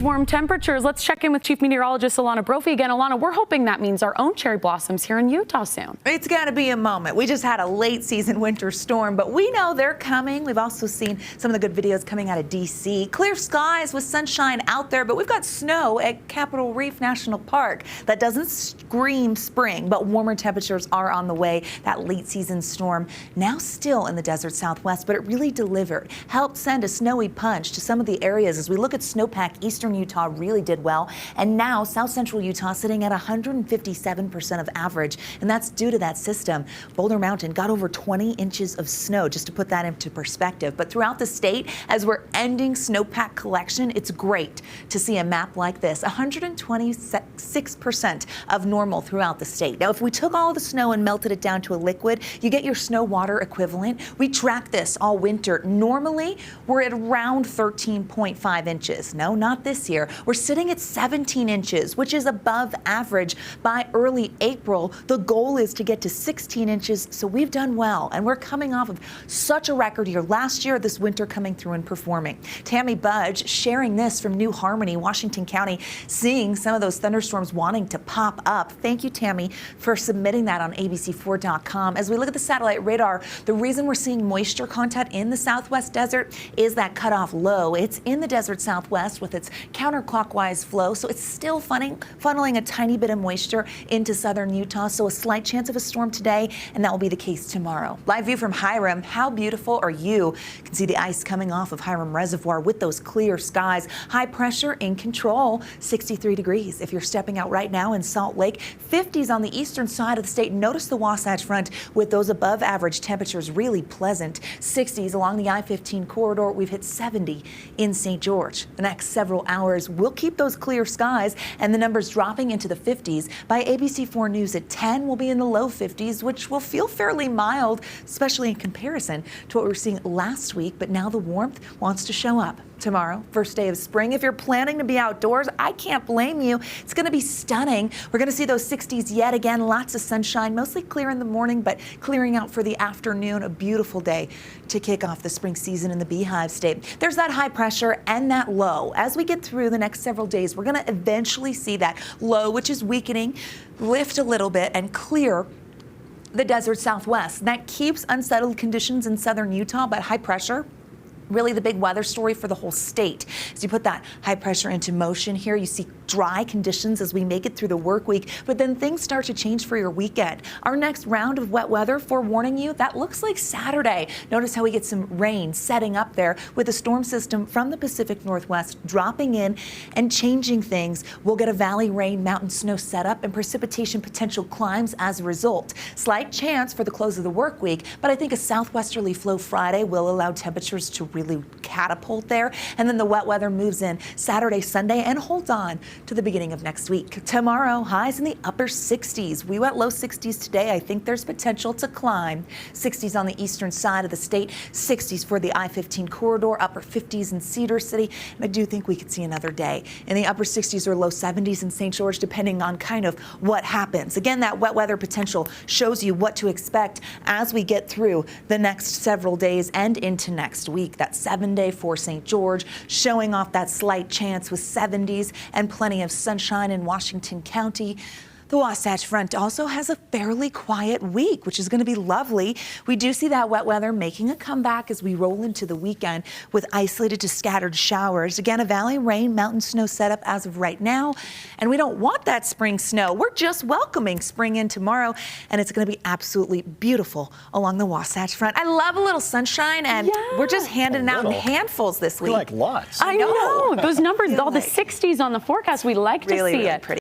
Warm temperatures. Let's check in with Chief Meteorologist Alana Brophy again. Alana, we're hoping that means our own cherry blossoms here in Utah soon. It's got to be a moment. We just had a late season winter storm, but we know they're coming. We've also seen some of the good videos coming out of D.C. Clear skies with sunshine out there, but we've got snow at Capitol Reef National Park. That doesn't scream spring, but warmer temperatures are on the way. That late season storm now still in the desert Southwest, but it really delivered. Helped send a snowy punch to some of the areas as we look at snowpack. Eastern Utah really did well, and now South Central Utah sitting at 157% of average, and that's due to that system. Boulder Mountain got over 20 inches of snow, just to put that into perspective. But throughout the state, as we're ending snowpack collection, it's great to see a map like this, 126% of normal throughout the state. Now, if we took all of the snow and melted it down to a liquid, you get your snow water equivalent. We track this all winter. Normally, we're at around 13.5 inches. No, not this year. We're sitting at 17 inches, which is above average. By early April, the goal is to get to 16 inches, so we've done well, and we're coming off of such a record year last year, this winter coming through and performing. Tammy Budge sharing this from New Harmony, Washington County, seeing some of those thunderstorms wanting to pop up. Thank you, Tammy, for submitting that on abc4.com. As we look at the satellite radar, the reason we're seeing moisture content in the Southwest desert is that cutoff low. It's in the desert Southwest with its counterclockwise flow, so it's still funneling a tiny bit of moisture into southern Utah, so a slight chance of a storm today, and that will be the case tomorrow. Live view from Hiram. How beautiful are you? You can see the ice coming off of Hiram Reservoir with those clear skies. High pressure in control, 63 degrees. If you're stepping out right now in Salt Lake, 50s on the eastern side of the state. Notice the Wasatch Front with those above average temperatures, really pleasant. 60s along the I-15 corridor. We've hit 70 in St. George. The next several hours, we'll keep those clear skies and the numbers dropping into the 50s. By ABC4 News at 10, we'll be in the low 50s, which will feel fairly mild, especially in comparison to what we were seeing last week. But now the warmth wants to show up. Tomorrow, first day of spring. If you're planning to be outdoors, I can't blame you. It's going to be stunning. We're going to see those 60s yet again. Lots of sunshine, mostly clear in the morning, but clearing out for the afternoon. A beautiful day to kick off the spring season in the Beehive State. There's that high pressure and that low. As we get through the next several days, we're going to eventually see that low, which is weakening, lift a little bit and clear the desert Southwest. That keeps unsettled conditions in southern Utah, but high pressure, really the big weather story for the whole state. As you put that high pressure into motion here, you see dry conditions as we make it through the work week, but then things start to change for your weekend. Our next round of wet weather, forewarning you, that looks like Saturday. Notice how we get some rain setting up there with a storm system from the Pacific Northwest dropping in and changing things. We'll get a valley rain, mountain snow setup, and precipitation potential climbs as a result. Slight chance for the close of the work week, but I think a southwesterly flow Friday will allow temperatures to really catapult there. And then the wet weather moves in Saturday, Sunday, and holds on to the beginning of next week. Tomorrow, highs in the upper 60s. We went low 60s today. I think there's potential to climb. 60s on the eastern side of the state, 60s for the I-15 corridor, upper 50s in Cedar City. And I do think we could see another day in the upper 60s or low 70s in St. George, depending on kind of what happens. Again, that wet weather potential shows you what to expect as we get through the next several days and into next week. That 7-day for St. George, showing off that slight chance with 70s and plenty of sunshine in Washington County. The Wasatch Front also has a fairly quiet week, which is going to be lovely. We do see that wet weather making a comeback as we roll into the weekend with isolated to scattered showers. Again, a valley rain, mountain snow setup as of right now. And we don't want that spring snow. We're just welcoming spring in tomorrow, and it's going to be absolutely beautiful along the Wasatch Front. I love a little sunshine, and we're just handing out in handfuls this week. Like lots. I know. Those numbers, all the 60s on the forecast, we like to see it. Pretty.